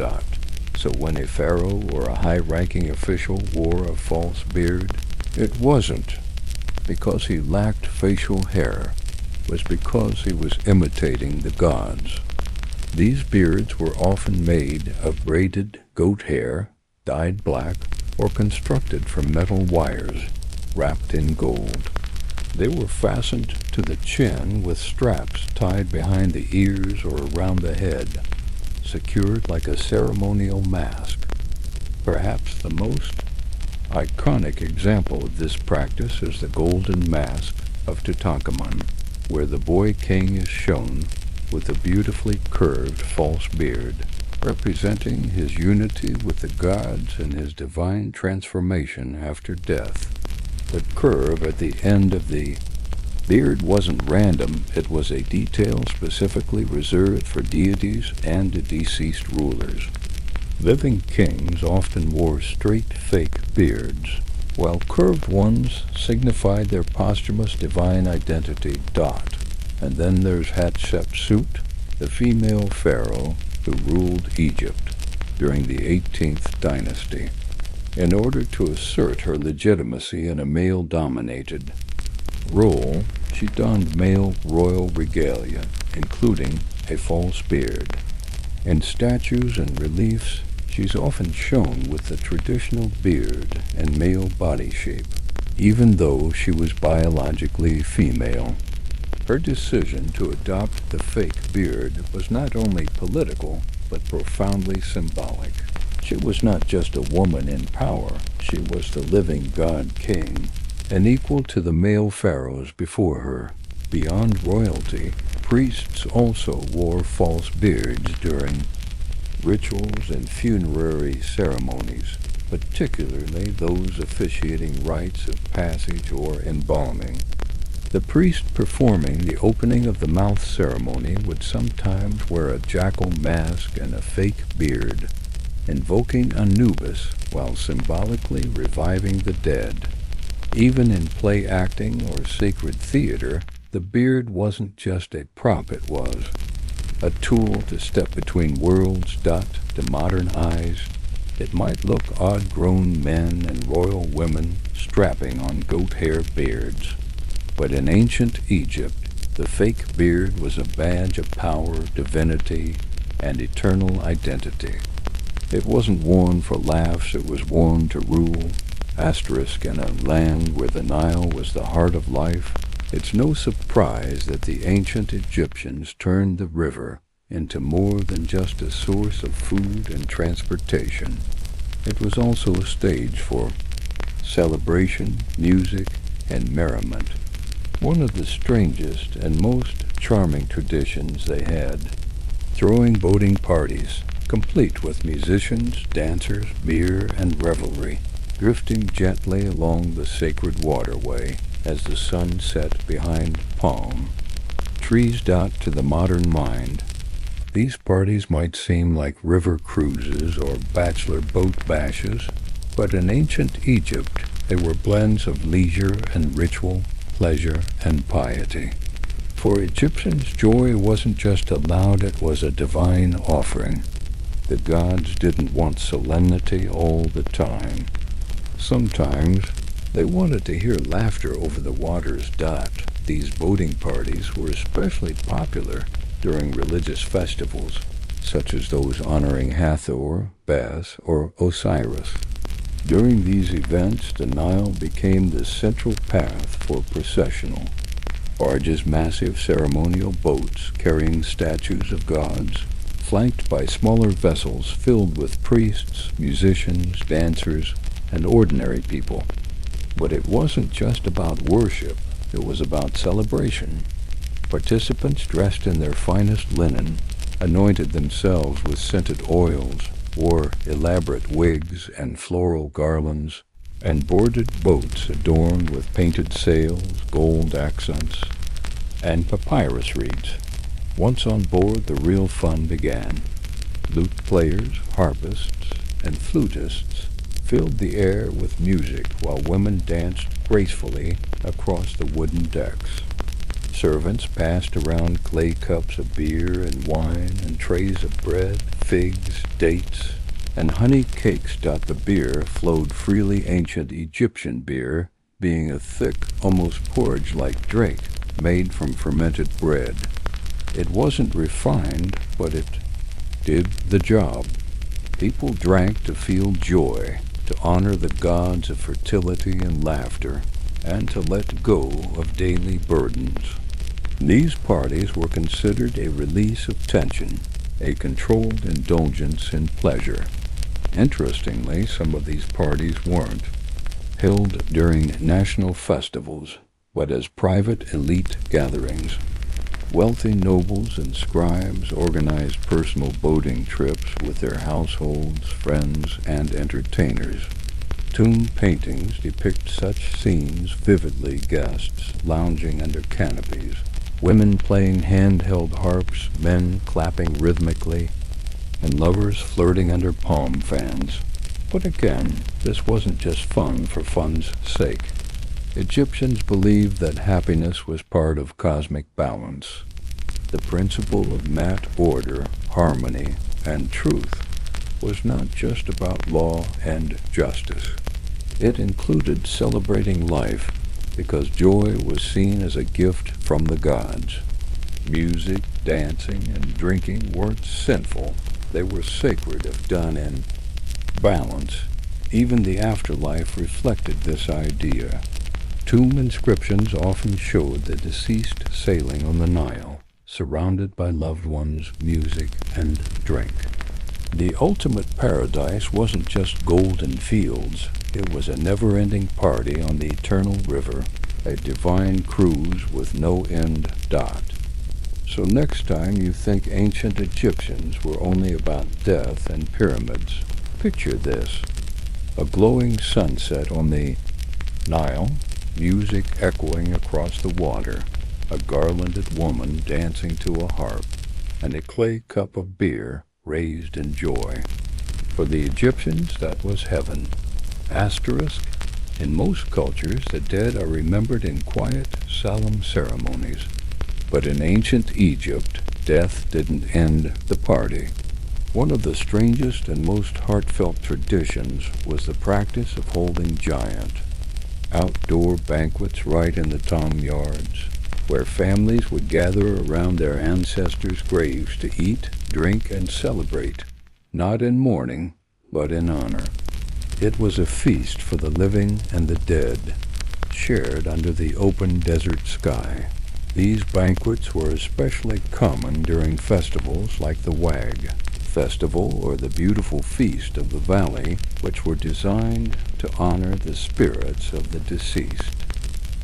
Speaker 1: So when a pharaoh or a high-ranking official wore a false beard, it wasn't because he lacked facial hair. It was because he was imitating the gods. These beards were often made of braided goat hair, dyed black, or constructed from metal wires wrapped in gold. They were fastened to the chin with straps tied behind the ears or around the head, secured like a ceremonial mask. Perhaps the most iconic example of this practice is the golden mask of Tutankhamun, where the boy king is shown with a beautifully curved false beard, representing his unity with the gods and his divine transformation after death. The curve at the end of the beard wasn't random, it was a detail specifically reserved for deities and deceased rulers. Living kings often wore straight fake beards, while curved ones signified their posthumous divine identity. And then there's Hatshepsut, the female pharaoh who ruled Egypt during the 18th dynasty. In order to assert her legitimacy in a male-dominated role, she donned male royal regalia, including a false beard. In statues and reliefs, she's often shown with the traditional beard and male body shape, even though she was biologically female. Her decision to adopt the fake beard was not only political, but profoundly symbolic. She was not just a woman in power, she was the living god-king, and equal to the male pharaohs before her. Beyond royalty, priests also wore false beards during rituals and funerary ceremonies, particularly those officiating rites of passage or embalming. The priest performing the opening of the mouth ceremony would sometimes wear a jackal mask and a fake beard, invoking Anubis while symbolically reviving the dead. Even in play acting or sacred theater, the beard wasn't just a prop, it was a tool to step between worlds. To modern eyes, it might look odd-grown men and royal women strapping on goat hair beards. But in ancient Egypt, the fake beard was a badge of power, divinity, and eternal identity. It wasn't worn for laughs, it was worn to rule. In a land where the Nile was the heart of life, it's no surprise that the ancient Egyptians turned the river into more than just a source of food and transportation. It was also a stage for celebration, music, and merriment. One of the strangest and most charming traditions they had, throwing boating parties, complete with musicians, dancers, beer, and revelry, drifting gently along the sacred waterway as the sun set behind palm trees. To the modern mind, these parties might seem like river cruises or bachelor boat bashes, but in ancient Egypt they were blends of leisure and ritual, pleasure and piety. For Egyptians, joy wasn't just allowed, it was a divine offering. The gods didn't want solemnity all the time. Sometimes they wanted to hear laughter over the waters. These boating parties were especially popular during religious festivals, such as those honoring Hathor, Bas, or Osiris. During these events, the Nile became the central path for processional barges, massive ceremonial boats carrying statues of gods, flanked by smaller vessels filled with priests, musicians, dancers, and ordinary people. But it wasn't just about worship, it was about celebration. Participants dressed in their finest linen, anointed themselves with scented oils, wore elaborate wigs and floral garlands, and boarded boats adorned with painted sails, gold accents, and papyrus reeds. Once on board, the real fun began. Lute players, harpists, and flutists filled the air with music while women danced gracefully across the wooden decks. Servants passed around clay cups of beer and wine and trays of bread, figs, dates, and honey cakes. The beer flowed freely, ancient Egyptian beer being a thick, almost porridge-like drink made from fermented bread. It wasn't refined, but it did the job. People drank to feel joy, to honor the gods of fertility and laughter, and to let go of daily burdens. These parties were considered a release of tension, a controlled indulgence in pleasure. Interestingly, some of these parties weren't held during national festivals, but as private elite gatherings. Wealthy nobles and scribes organized personal boating trips with their households, friends, and entertainers. Tomb paintings depict such scenes vividly: guests lounging under canopies, women playing handheld harps, men clapping rhythmically, and lovers flirting under palm fans. But again, this wasn't just fun for fun's sake. Egyptians believed that happiness was part of cosmic balance. The principle of mat order, harmony, and truth was not just about law and justice. It included celebrating life because joy was seen as a gift from the gods. Music, dancing, and drinking weren't sinful. They were sacred if done in balance. Even the afterlife reflected this idea. Tomb inscriptions often showed the deceased sailing on the Nile, surrounded by loved ones, music, and drink. The ultimate paradise wasn't just golden fields. It was a never-ending party on the eternal river, a divine cruise with no end dot. So next time you think ancient Egyptians were only about death and pyramids, picture this: a glowing sunset on the Nile, music echoing across the water, a garlanded woman dancing to a harp, and a clay cup of beer raised in joy. For the Egyptians, that was heaven. Asterisk: in most cultures, the dead are remembered in quiet, solemn ceremonies. But in ancient Egypt, death didn't end the party. One of the strangest and most heartfelt traditions was the practice of holding giant outdoor banquets right in the tomb yards, where families would gather around their ancestors' graves to eat, drink, and celebrate, not in mourning, but in honor. It was a feast for the living and the dead, shared under the open desert sky. These banquets were especially common during festivals like the Wag Festival or the Beautiful Feast of the Valley, which were designed to honor the spirits of the deceased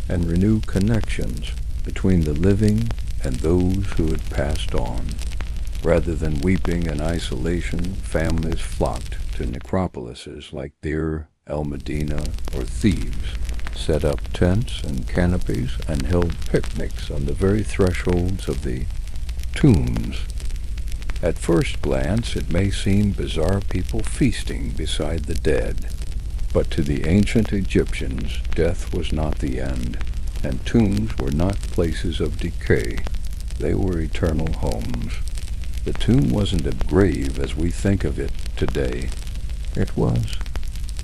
Speaker 1: and renew connections between the living and those who had passed on. Rather than weeping in isolation, families flocked to necropolises like Deir el-Medina or Thebes, set up tents and canopies, and held picnics on the very thresholds of the tombs. At first glance, it may seem bizarre, people feasting beside the dead. But to the ancient Egyptians, death was not the end, and tombs were not places of decay. They were eternal homes. The tomb wasn't a grave as we think of it today. It was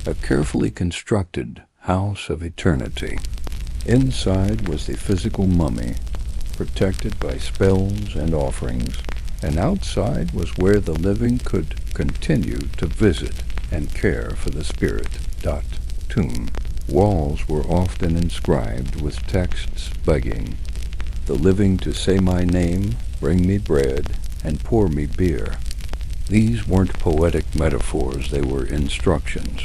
Speaker 1: a carefully constructed house of eternity. Inside was the physical mummy, protected by spells and offerings, and outside was where the living could continue to visit and care for the spirit. Tomb. Walls were often inscribed with texts begging the living to say my name, bring me bread, and pour me beer. These weren't poetic metaphors, they were instructions.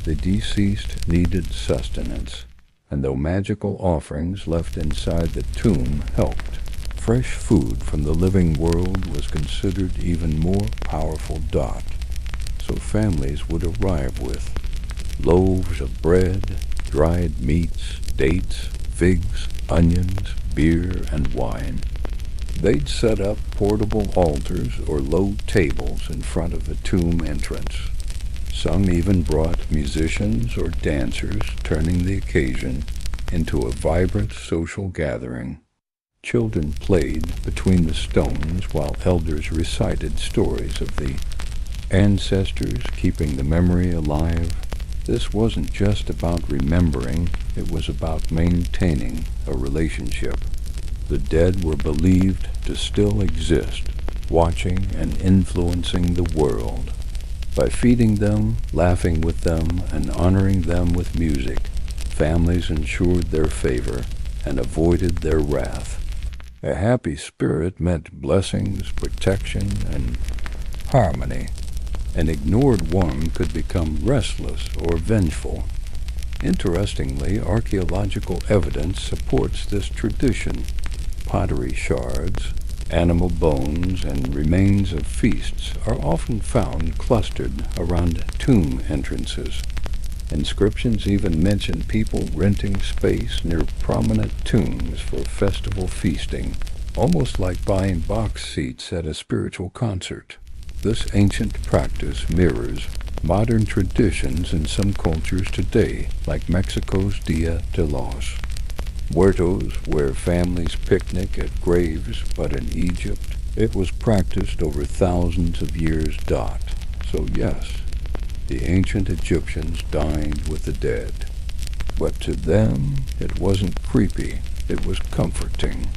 Speaker 1: The deceased needed sustenance, and though magical offerings left inside the tomb helped, fresh food from the living world was considered even more powerful. So families would arrive with loaves of bread, dried meats, dates, figs, onions, beer, and wine. They'd set up portable altars or low tables in front of the tomb entrance. Some even brought musicians or dancers, turning the occasion into a vibrant social gathering. Children played between the stones while elders recited stories of the ancestors, keeping the memory alive. This wasn't just about remembering, it was about maintaining a relationship. The dead were believed to still exist, watching and influencing the world. By feeding them, laughing with them, and honoring them with music, families ensured their favor and avoided their wrath. A happy spirit meant blessings, protection, and harmony. An ignored one could become restless or vengeful. Interestingly, archaeological evidence supports this tradition. Pottery shards, animal bones, and remains of feasts are often found clustered around tomb entrances. Inscriptions even mention people renting space near prominent tombs for festival feasting, almost like buying box seats at a spiritual concert. This ancient practice mirrors modern traditions in some cultures today, like Mexico's Dia de los Muertos, where families picnic at graves, but in Egypt, it was practiced over thousands of years. So yes, the ancient Egyptians dined with the dead. But to them, it wasn't creepy, it was comforting.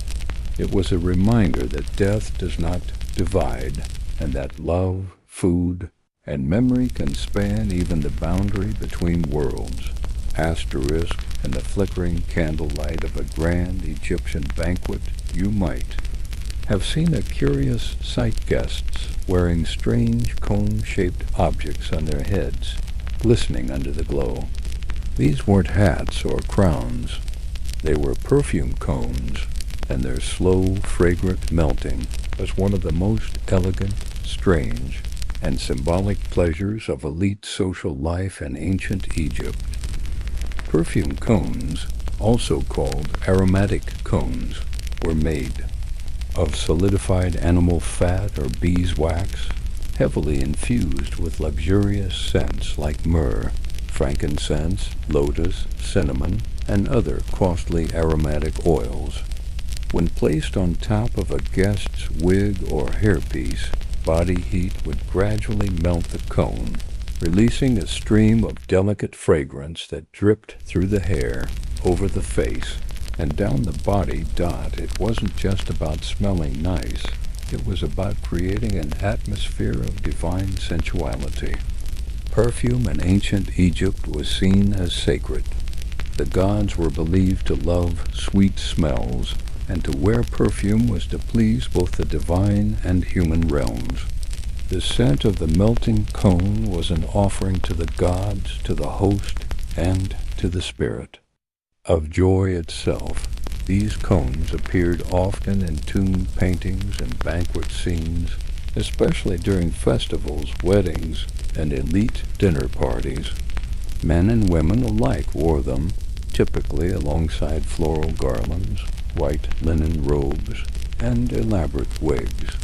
Speaker 1: It was a reminder that death does not divide, and that love, food, and memory can span even the boundary between worlds. Asterisk, in the flickering candlelight of a grand Egyptian banquet, you might have seen a curious sight guests wearing strange cone-shaped objects on their heads, glistening under the glow. These weren't hats or crowns. They were perfume cones, and their slow, fragrant melting was one of the most elegant, strange, and symbolic pleasures of elite social life in ancient Egypt. Perfume cones, also called aromatic cones, were made of solidified animal fat or beeswax, heavily infused with luxurious scents like myrrh, frankincense, lotus, cinnamon, and other costly aromatic oils. When placed on top of a guest's wig or hairpiece, body heat would gradually melt the cone, releasing a stream of delicate fragrance that dripped through the hair, over the face, and down the body. It wasn't just about smelling nice, it was about creating an atmosphere of divine sensuality. Perfume in ancient Egypt was seen as sacred. The gods were believed to love sweet smells, and to wear perfume was to please both the divine and human realms. The scent of the melting cone was an offering to the gods, to the host, and to the spirit of joy itself. These cones appeared often in tomb paintings and banquet scenes, especially during festivals, weddings, and elite dinner parties. Men and women alike wore them, typically alongside floral garlands, white linen robes, and elaborate wigs.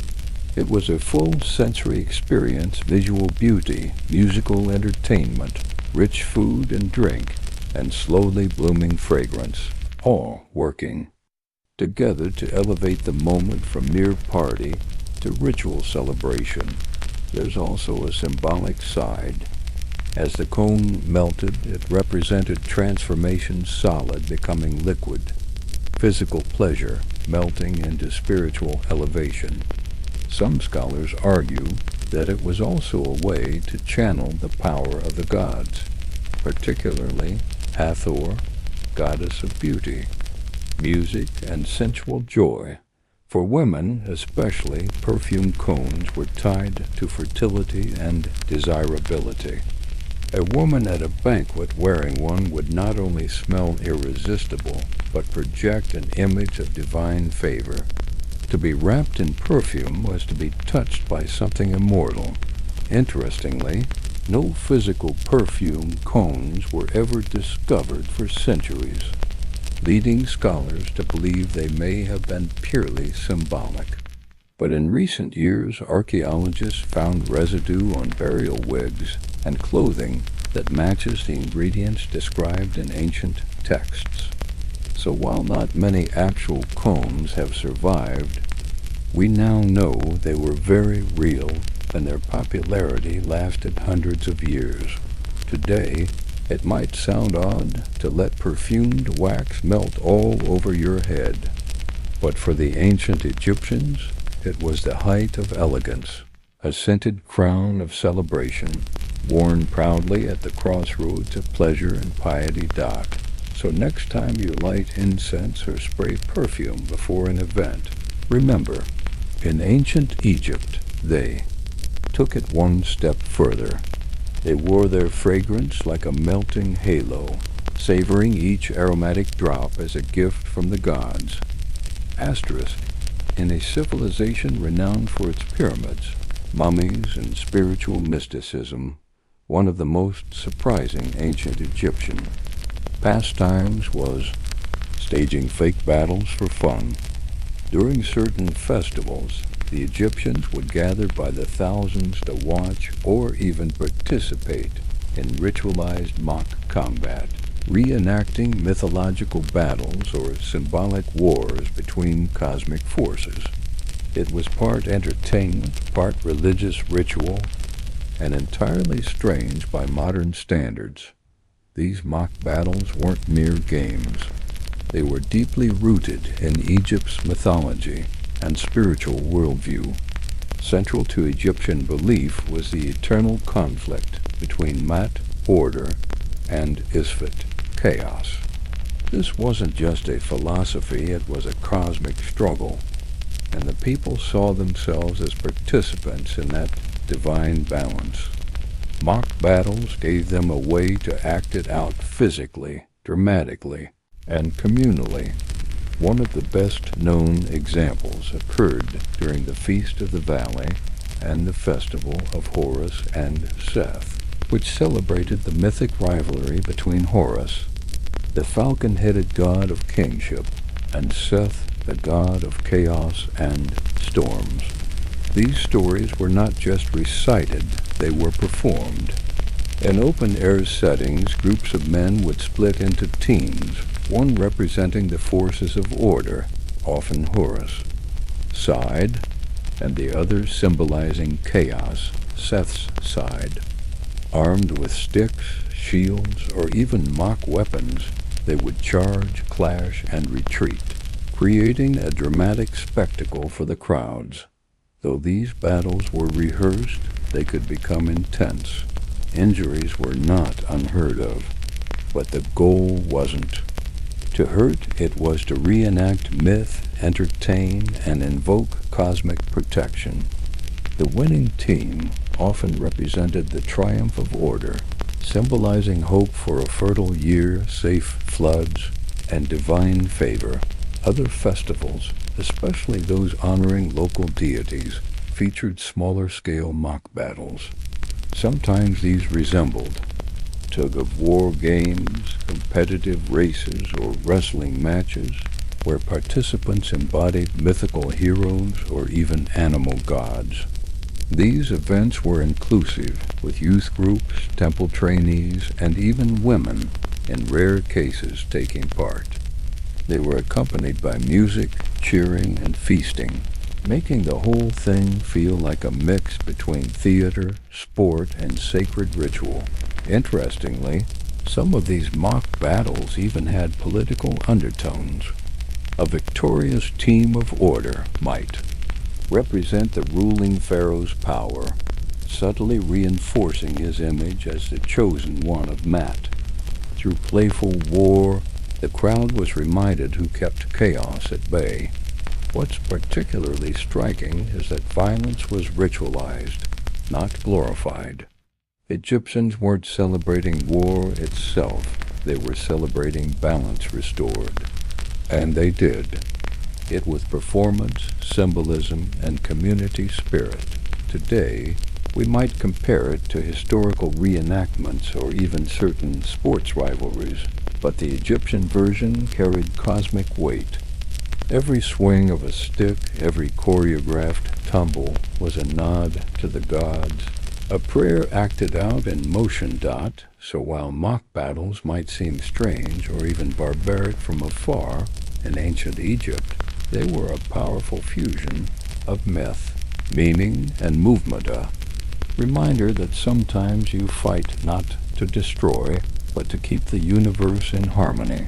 Speaker 1: It was a full sensory experience: visual beauty, musical entertainment, rich food and drink, and slowly blooming fragrance, all working together to elevate the moment from mere party to ritual celebration. There's also a symbolic side. As the cone melted, it represented transformation: solid becoming liquid, physical pleasure melting into spiritual elevation. Some scholars argue that it was also a way to channel the power of the gods, particularly Hathor, goddess of beauty, music, and sensual joy. For women, especially, perfume cones were tied to fertility and desirability. A woman at a banquet wearing one would not only smell irresistible, but project an image of divine favor. To be wrapped in perfume was to be touched by something immortal. Interestingly, no physical perfume cones were ever discovered for centuries, leading scholars to believe they may have been purely symbolic. But in recent years, archaeologists found residue on burial wigs and clothing that matches the ingredients described in ancient texts. So while not many actual cones have survived, we now know they were very real, and their popularity lasted hundreds of years. Today, it might sound odd to let perfumed wax melt all over your head, but for the ancient Egyptians, It was the height of elegance, a scented crown of celebration, worn proudly at the crossroads of pleasure and piety. So next time you light incense or spray perfume before an event, remember, in ancient Egypt, they took it one step further. They wore their fragrance like a melting halo, savoring each aromatic drop as a gift from the gods. Asterisk, in a civilization renowned for its pyramids, mummies, and spiritual mysticism, one of the most surprising ancient Egyptian pastimes was staging fake battles for fun. During certain festivals, the Egyptians would gather by the thousands to watch or even participate in ritualized mock combat, reenacting mythological battles or symbolic wars between cosmic forces. It was part entertainment, part religious ritual, and entirely strange by modern standards. These mock battles weren't mere games. They were deeply rooted in Egypt's mythology and spiritual worldview. Central to Egyptian belief was the eternal conflict between Mat, order, and Isfet, chaos. This wasn't just a philosophy, it was a cosmic struggle, and the people saw themselves as participants in that divine balance. Mock battles gave them a way to act it out physically, dramatically, and communally. One of the best-known examples occurred during the Feast of the Valley and the Festival of Horus and Seth, which celebrated the mythic rivalry between Horus, the falcon-headed god of kingship, and Seth, the god of chaos and storms. These stories were not just recited, they were performed. In open-air settings, groups of men would split into teams, one representing the forces of order, often Horus' side, and the other symbolizing chaos, Seth's side. Armed with sticks, shields, or even mock weapons, they would charge, clash, and retreat, creating a dramatic spectacle for the crowds. Though these battles were rehearsed, they could become intense. Injuries were not unheard of, but the goal wasn't. To hurt, it was to reenact myth, entertain, and invoke cosmic protection. The winning team often represented the triumph of order, symbolizing hope for a fertile year, safe floods, and divine favor. Other festivals, especially those honoring local deities, featured smaller-scale mock battles. Sometimes these resembled tug-of-war games, competitive races, or wrestling matches, where participants embodied mythical heroes or even animal gods. These events were inclusive, with youth groups, temple trainees, and even women, in rare cases, taking part. They were accompanied by music, cheering, and feasting, making the whole thing feel like a mix between theater, sport, and sacred ritual. Interestingly, some of these mock battles even had political undertones. A victorious team of order might represent the ruling pharaoh's power, subtly reinforcing his image as the chosen one of Mat. Through playful war, the crowd was reminded who kept chaos at bay. What's particularly striking is that violence was ritualized, not glorified. Egyptians weren't celebrating war itself, they were celebrating balance restored. And they did. It with performance, symbolism, and community spirit. Today, we might compare it to historical reenactments or even certain sports rivalries, but the Egyptian version carried cosmic weight. Every swing of a stick, every choreographed tumble was a nod to the gods, a prayer acted out in motion. So while mock battles might seem strange or even barbaric from afar in ancient Egypt, they were a powerful fusion of myth, meaning, and movement, a reminder that sometimes you fight not to destroy, but to keep the universe in harmony.